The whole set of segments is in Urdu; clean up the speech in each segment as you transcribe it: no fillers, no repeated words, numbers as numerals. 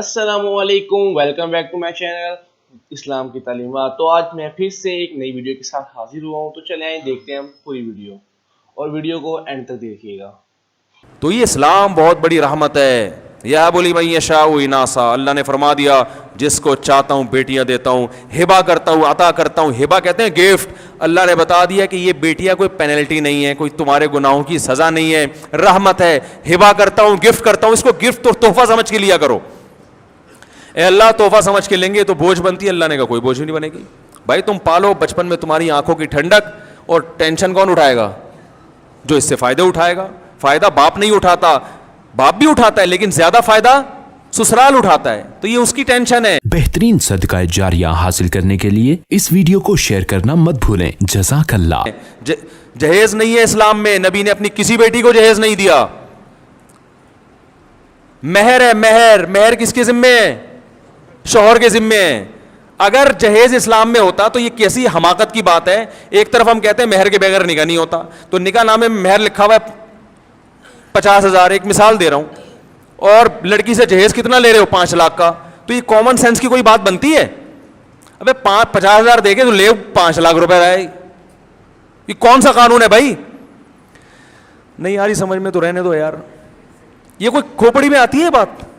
السلام علیکم، welcome back to my channel Islam کی تعلیمات۔ تو آج میں پھر سے ایک نئی ویڈیو کے ساتھ حاضر ہوا ہوں، تو چلیں آئیں دیکھتے ہیں ہم پوری ویڈیو، اور ویڈیو کو اینڈ تک دیکھیے گا۔ تو یہ اسلام بہت بڑی رحمت ہے۔ یا بولی میں یشاء اناسا، اللہ نے فرما دیا جس کو چاہتا ہوں بیٹیاں دیتا ہوں، ہبا کرتا ہوں، عطا کرتا ہوں۔ ہبا کہتے ہیں گفٹ۔ اللہ نے بتا دیا کہ یہ بیٹیاں کوئی پینلٹی نہیں ہے، کوئی تمہارے گناہوں کی سزا نہیں ہے، رحمت ہے۔ ہبا کرتا ہوں، گفٹ کرتا ہوں، اس کو گفٹ اور تحفہ سمجھ کے لیا کرو۔ اے اللہ تحفہ سمجھ کے لیں گے تو بوجھ بنتی ہے، اللہ نے کہا کوئی بوجھ نہیں بنے گی۔ بھائی تم پالو بچپن میں تمہاری آنکھوں کی ٹھنڈک، اور ٹینشن کون اٹھائے گا؟ جو اس سے فائدہ اٹھائے گا۔ فائدہ باپ نہیں اٹھاتا، باپ بھی اٹھاتا ہے لیکن زیادہ فائدہ سسرال اٹھاتا ہے، تو یہ اس کی ٹینشن ہے۔ بہترین صدقہ جاریہ حاصل کرنے کے لیے اس ویڈیو کو شیئر کرنا مت بھولیں۔ جزاک اللہ۔ جہیز نہیں ہے اسلام میں، نبی نے اپنی کسی بیٹی کو جہیز نہیں دیا۔ مہر ہے، مہر۔ مہر کس کے ذمے ہے؟ شوہر کے ذمے ہے۔ اگر جہیز اسلام میں ہوتا تو یہ کیسی حماقت کی بات ہے۔ ایک طرف ہم کہتے ہیں مہر کے بغیر نکاح نہیں ہوتا، تو نکاح نامے میں مہر لکھا ہوا ہے 50,000، ایک مثال دے رہا ہوں، اور لڑکی سے جہیز کتنا لے رہے ہو؟ 5 لاکھ کا۔ تو یہ کامن سینس کی کوئی بات بنتی ہے؟ ابے 50,000 دے کے تو لے 5 لاکھ روپے رہے، یہ کون سا قانون ہے بھائی؟ نہیں یار یہ سمجھ میں تو رہنے دو یار، یہ کوئی کھوپڑی میں آتی ہے بات؟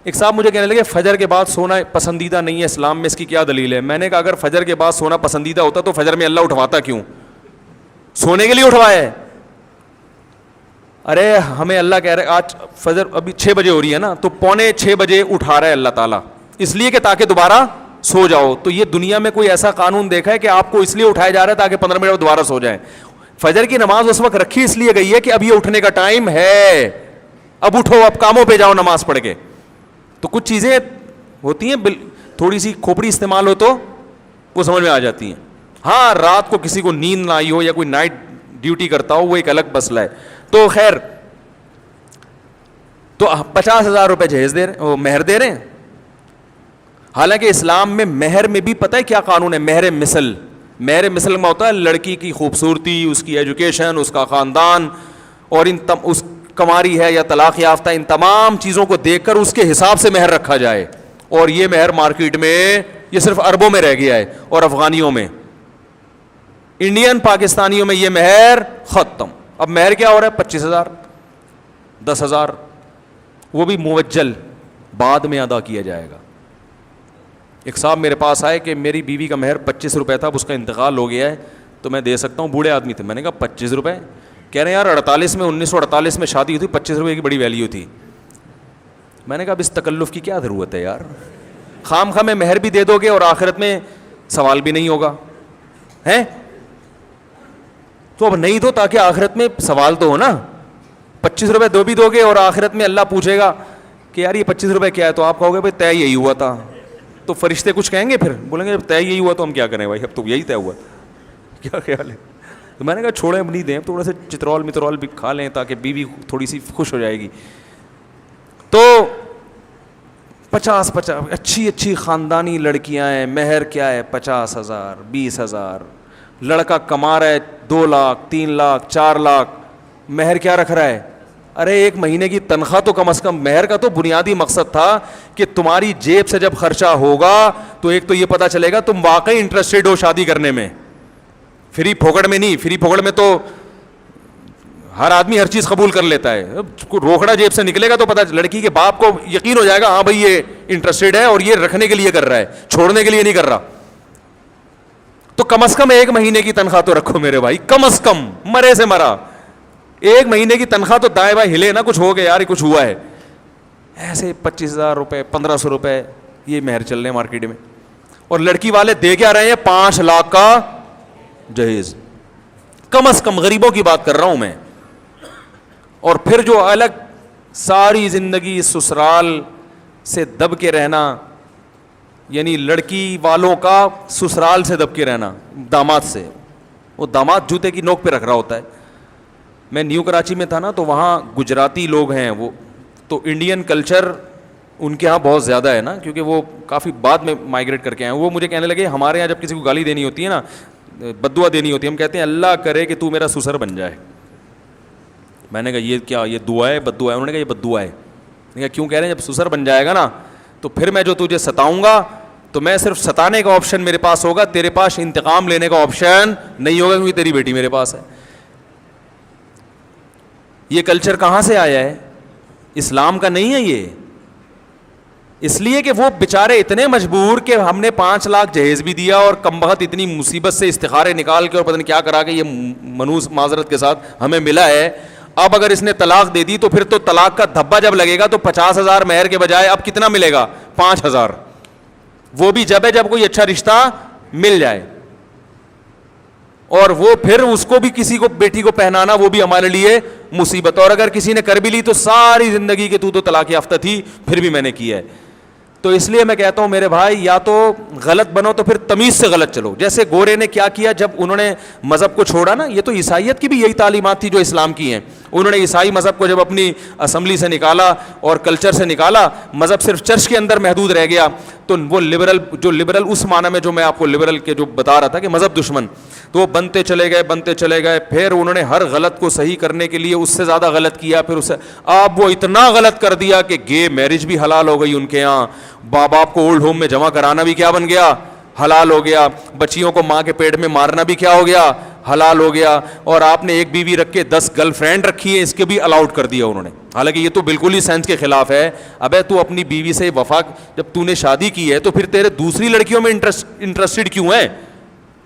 ایک صاحب مجھے کہنے لگے فجر کے بعد سونا پسندیدہ نہیں ہے اسلام میں، اس کی کیا دلیل ہے؟ میں نے کہا اگر فجر کے بعد سونا پسندیدہ ہوتا تو فجر میں اللہ اٹھواتا کیوں؟ سونے کے لیے اٹھوایا ہے؟ ارے ہمیں اللہ کہہ رہے آج فجر ابھی 6 بجے ہو رہی ہے نا، تو 5:45 بجے اٹھا رہا ہے اللہ تعالیٰ، اس لیے کہ تاکہ دوبارہ سو جاؤ۔ تو یہ دنیا میں کوئی ایسا قانون دیکھا ہے کہ آپ کو اس لیے اٹھایا جا رہا ہے تاکہ 15 منٹ بعد دوبارہ سو جائیں؟ فجر کی نماز اس وقت رکھی اس لیے گئی ہے کہ اب یہ اٹھنے کا ٹائم ہے، اب اٹھو، اب کاموں پہ جاؤ نماز پڑھ کے۔ تو کچھ چیزیں ہوتی ہیں تھوڑی سی کھوپڑی استعمال ہو تو وہ سمجھ میں آ جاتی ہیں۔ ہاں رات کو کسی کو نیند نہ آئی ہو یا کوئی نائٹ ڈیوٹی کرتا ہو وہ ایک الگ مسئلہ ہے۔ تو خیر، تو 50,000 روپے جہیز دے رہے، مہر دے رہے ہیں۔ حالانکہ اسلام میں مہر میں بھی پتہ ہے کیا قانون ہے؟ مہر مثل۔ مہر مثل میں ہوتا ہے لڑکی کی خوبصورتی، اس کی ایجوکیشن، اس کا خاندان، اور اس کماری ہے یا طلاق یافتہ، ان تمام چیزوں کو دیکھ کر اس کے حساب سے مہر رکھا جائے۔ اور یہ مہر مارکیٹ میں یہ صرف عربوں میں رہ گیا ہے، اور افغانیوں میں، انڈین پاکستانیوں میں یہ مہر ختم۔ اب مہر کیا ہو رہا ہے؟ 25,000، 10,000، وہ بھی موجل بعد میں ادا کیا جائے گا۔ ایک صاحب میرے پاس آئے کہ میری بیوی کا مہر 25 روپے تھا، اب اس کا انتقال ہو گیا ہے تو میں دے سکتا ہوں، بوڑھے آدمی تھے۔ میں نے کہا 25 روپے؟ کہہ رہے ہیں یار 1948 میں شادی ہوئی تھی، 25 روپے کی بڑی ویلیو تھی۔ میں نے کہا اب اس تکلف کی کیا ضرورت ہے یار، خام خواہ میں مہر بھی دے دو گے اور آخرت میں سوال بھی نہیں ہوگا ہیں؟ تو اب نہیں دو تاکہ آخرت میں سوال تو ہو نا۔ 25 روپے دو بھی دو گے اور آخرت میں اللہ پوچھے گا کہ یار یہ 25 روپے کیا ہے، تو آپ کہو گے بھائی طے یہی ہوا تھا۔ تو فرشتے کچھ کہیں گے، پھر بولیں گے جب طے یہی ہوا تو ہم کیا کریں بھائی، اب تو یہی طے ہوا، کیا خیال ہے؟ تو میں نے کہا چھوڑیں اب نہیں دیں، تھوڑا سا چترول مترول بھی کھا لیں تاکہ بیوی تھوڑی سی خوش ہو جائے گی۔ تو 50 اچھی خاندانی لڑکیاں ہیں، مہر کیا ہے؟ 50,000، 20,000۔ لڑکا کما رہا ہے 2 لاکھ، 3 لاکھ، 4 لاکھ، مہر کیا رکھ رہا ہے؟ ارے 1 مہینے کی تنخواہ تو کم از کم، مہر کا تو بنیادی مقصد تھا کہ تمہاری جیب سے جب خرچہ ہوگا تو ایک تو یہ پتا چلے گا تم واقعی انٹرسٹڈ ہو شادی کرنے میں، فری پھوکڑ میں نہیں۔ فری پھوکڑ میں تو ہر آدمی ہر چیز قبول کر لیتا ہے، روکڑا جیب سے نکلے گا تو پتہ لڑکی کے باپ کو یقین ہو جائے گا ہاں بھائی یہ انٹرسٹڈ ہے اور یہ رکھنے کے لیے کر رہا ہے، چھوڑنے کے لیے نہیں کر رہا۔ تو کم از کم 1 مہینے کی تنخواہ تو رکھو میرے بھائی، کم از کم، مرے سے مرا 1 مہینے کی تنخواہ تو دائیں بائیں ہلے نا، کچھ ہو گیا یار کچھ ہوا ہے۔ ایسے 25,000 روپے، 1,500 روپے یہ مہر چل رہے ہیں مارکیٹ میں، اور لڑکی والے دے کے آ رہے ہیں 5 لاکھ کا جہیز، کم از کم غریبوں کی بات کر رہا ہوں میں۔ اور پھر جو الگ ساری زندگی سسرال سے دب کے رہنا، یعنی لڑکی والوں کا سسرال سے دب کے رہنا، داماد سے، وہ داماد جوتے کی نوک پہ رکھ رہا ہوتا ہے۔ میں نیو کراچی میں تھا نا، تو وہاں گجراتی لوگ ہیں، وہ تو انڈین کلچر ان کے ہاں بہت زیادہ ہے نا، کیونکہ وہ کافی بعد میں مائگریٹ کر کے آئے ہیں۔ وہ مجھے کہنے لگے ہمارے یہاں جب کسی کو گالی دینی ہوتی ہے نا، بد دعا دینی ہوتی ہے، ہم کہتے ہیں اللہ کرے کہ تو میرا سسر بن جائے۔ میں نے کہا یہ کیا، یہ دعا ہے بد دعا ہے؟ انہوں نے کہا یہ بد دعا ہے۔ کیوں کہہ رہے ہیں؟ جب سسر بن جائے گا نا تو پھر میں جو تجھے ستاؤں گا تو میں صرف ستانے کا آپشن میرے پاس ہوگا, تیرے پاس انتقام لینے کا آپشن نہیں ہوگا, کیونکہ تیری بیٹی میرے پاس ہے. یہ کلچر کہاں سے آیا ہے؟ اسلام کا نہیں ہے یہ. اس لیے کہ وہ بیچارے اتنے مجبور کہ ہم نے 5 لاکھ جہیز بھی دیا اور کم بخت اتنی مصیبت سے استخارے نکال کے اور پتہ نہیں کیا کرا کے یہ منوس معذرت کے ساتھ ہمیں ملا ہے. اب اگر اس نے طلاق دے دی تو پھر تو طلاق کا دھبا جب لگے گا تو 50,000 مہر کے بجائے اب کتنا ملے گا؟ 5,000. وہ بھی جب ہے جب کوئی اچھا رشتہ مل جائے, اور وہ پھر اس کو بھی کسی کو بیٹی کو پہنانا وہ بھی ہمارے لیے مصیبت. اور اگر کسی نے کر بھی لی تو ساری زندگی کے تو طلاق یافتہ تھی, پھر بھی میں نے کیا ہے. تو اس لیے میں کہتا ہوں میرے بھائی, یا تو غلط بنو تو پھر تمیز سے غلط چلو. جیسے گورے نے کیا کیا جب انہوں نے مذہب کو چھوڑا نا, یہ تو عیسائیت کی بھی یہی تعلیمات تھی جو اسلام کی ہیں. انہوں نے عیسائی مذہب کو جب اپنی اسمبلی سے نکالا اور کلچر سے نکالا, مذہب صرف چرچ کے اندر محدود رہ گیا, تو وہ لبرل اس معنی میں جو میں آپ کو لبرل کے جو بتا رہا تھا کہ مذہب دشمن, تو وہ بنتے چلے گئے. پھر انہوں نے ہر غلط کو صحیح کرنے کے لیے اس سے زیادہ غلط کیا. پھر اسے اب وہ اتنا غلط کر دیا کہ گے میرج بھی حلال ہو گئی ان کے یہاں. باپ کو اولڈ ہوم میں جمع کرانا بھی کیا بن گیا؟ حلال ہو گیا. بچیوں کو ماں کے پیٹ میں مارنا بھی کیا ہو گیا؟ حلال ہو گیا. اور آپ نے ایک بیوی رکھ کے 10 گرل فرینڈ رکھی ہے, اس کے بھی الاؤڈ کر دیا انہوں نے. حالانکہ یہ تو بالکل ہی سائنس کے خلاف ہے. ابے تو اپنی بیوی سے وفا, جب تو نے شادی کی ہے تو پھر تیرے دوسری لڑکیوں میں انٹرسٹڈ کیوں ہے؟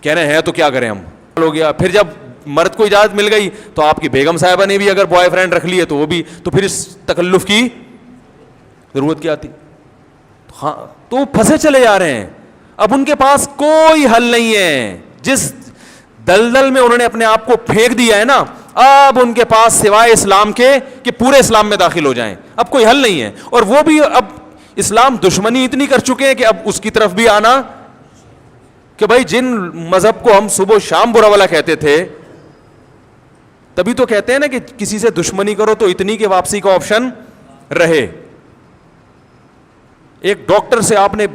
کہہ رہے ہیں تو کیا کریں ہم. ہو گیا. پھر جب مرد کو اجازت مل گئی تو آپ کی بیگم صاحبہ نے بھی اگر بوائے فرینڈ رکھ لیے تو وہ بھی, تو پھر اس تکلف کی ضرورت کیا تھی؟ ہاں, تو پھنسے چلے جا رہے ہیں. اب ان کے پاس کوئی حل نہیں ہے. جس دلدل میں انہوں نے اپنے آپ کو پھینک دیا ہے نا, اب ان کے پاس سوائے اسلام کے کہ پورے اسلام میں داخل ہو جائیں, اب کوئی حل نہیں ہے. اور وہ بھی اب اسلام دشمنی اتنی کر چکے ہیں کہ اب اس کی طرف بھی آنا, کہ بھائی جن مذہب کو ہم صبح و شام برا والا کہتے تھے, تبھی تو کہتے ہیں نا کہ کسی سے دشمنی کرو تو اتنی کہ واپسی کا آپشن رہے. ایک ڈاکٹر سے آپ نے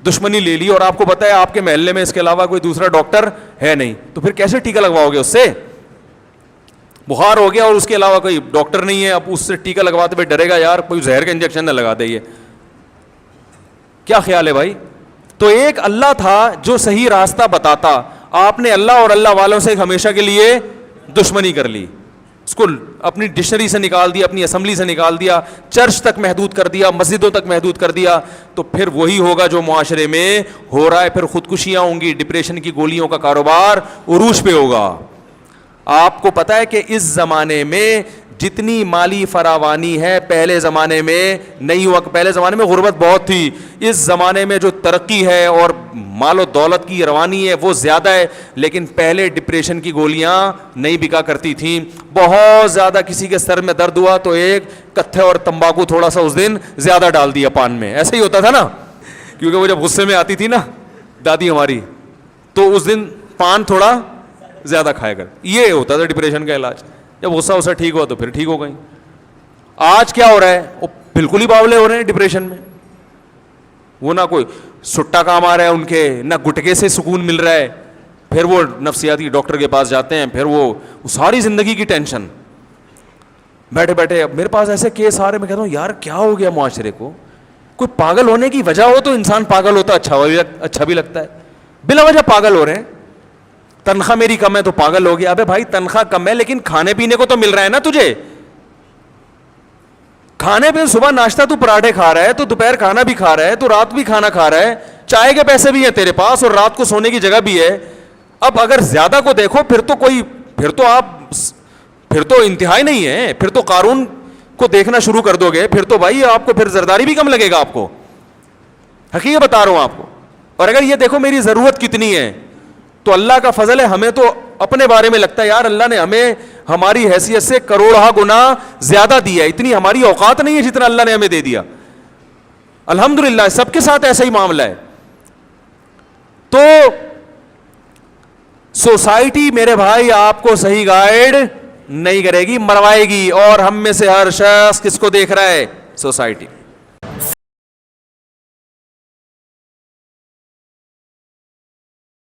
دشمنی لے لی اور آپ کو پتا ہے آپ کے محلے میں اس کے علاوہ کوئی دوسرا ڈاکٹر ہے نہیں, تو پھر کیسے ٹیکا لگواؤ گے؟ اس سے بخار ہو گیا اور اس کے علاوہ کوئی ڈاکٹر نہیں ہے, اب اس سے ٹیکا لگواتے ہوئے ڈرے گا یار کوئی زہر کا انجیکشن نہ لگا دے. یہ کیا خیال ہے بھائی؟ تو ایک اللہ تھا جو صحیح راستہ بتاتا, آپ نے اللہ اور اللہ والوں سے ہمیشہ کے لیے دشمنی کر لی. اس کو اپنی ڈکشنری سے نکال دیا, اپنی اسمبلی سے نکال دیا, چرچ تک محدود کر دیا, مسجدوں تک محدود کر دیا. تو پھر وہی ہوگا جو معاشرے میں ہو رہا ہے. پھر خودکشیاں ہوں گی, ڈپریشن کی گولیوں کا کاروبار عروج پہ ہوگا. آپ کو پتا ہے کہ اس زمانے میں جتنی مالی فراوانی ہے پہلے زمانے میں نہیں ہوا. پہلے زمانے میں غربت بہت تھی, اس زمانے میں جو ترقی ہے اور مال و دولت کی روانی ہے وہ زیادہ ہے. لیکن پہلے ڈپریشن کی گولیاں نہیں بکا کرتی تھیں. بہت زیادہ کسی کے سر میں درد ہوا تو ایک کتھے اور تمباکو تھوڑا سا اس دن زیادہ ڈال دیا پان میں. ایسا ہی ہوتا تھا نا, کیونکہ وہ جب غصے میں آتی تھی نا دادی ہماری, تو اس دن پان تھوڑا زیادہ کھایا کر. یہ ہوتا تھا ڈپریشن کا علاج. جب غصہ اسے ٹھیک ہوا تو پھر ٹھیک ہو گئی. آج کیا ہو رہا ہے؟ وہ بالکل ہی باولے ہو رہے ہیں ڈپریشن میں. وہ نہ کوئی سٹا کام آ رہا ہے ان کے, نہ گٹکے سے سکون مل رہا ہے. پھر وہ نفسیاتی ڈاکٹر کے پاس جاتے ہیں, پھر وہ ساری زندگی کی ٹینشن. بیٹھے بیٹھے میرے پاس ایسے کیس آ رہے, میں کہتا ہوں یار کیا ہو گیا معاشرے کو؟ کوئی پاگل ہونے کی وجہ ہو تو انسان پاگل ہوتا, اچھا بھی لگتا ہے. بلا وجہ پاگل ہو رہے ہیں. تنخواہ میری کم ہے تو پاگل ہو گیا. ابے بھائی تنخواہ کم ہے لیکن کھانے پینے کو تو مل رہا ہے نا تجھے. کھانے پہ صبح ناشتہ تو پراٹھے کھا رہا ہے, تو دوپہر کھانا بھی کھا رہا ہے, تو رات بھی کھانا کھا رہا ہے, چائے کے پیسے بھی ہیں تیرے پاس, اور رات کو سونے کی جگہ بھی ہے. اب اگر زیادہ کو دیکھو پھر تو انتہائی نہیں ہے. پھر تو قارون کو دیکھنا شروع کر دو گے, پھر تو بھائی آپ کو پھر زرداری بھی کم لگے گا آپ کو. حقیقت بتا رہا ہوں آپ کو. اور اگر یہ دیکھو میری ضرورت کتنی ہے, تو اللہ کا فضل ہے. ہمیں تو اپنے بارے میں لگتا ہے یار اللہ نے ہمیں ہماری حیثیت سے کروڑہ گنا زیادہ دیا ہے, اتنی ہماری اوقات نہیں ہے جتنا اللہ نے ہمیں دے دیا. الحمدللہ سب کے ساتھ ایسا ہی معاملہ ہے. تو سوسائٹی میرے بھائی آپ کو صحیح گائیڈ نہیں کرے گی, مروائے گی. اور ہم میں سے ہر شخص کس کو دیکھ رہا ہے؟ سوسائٹی.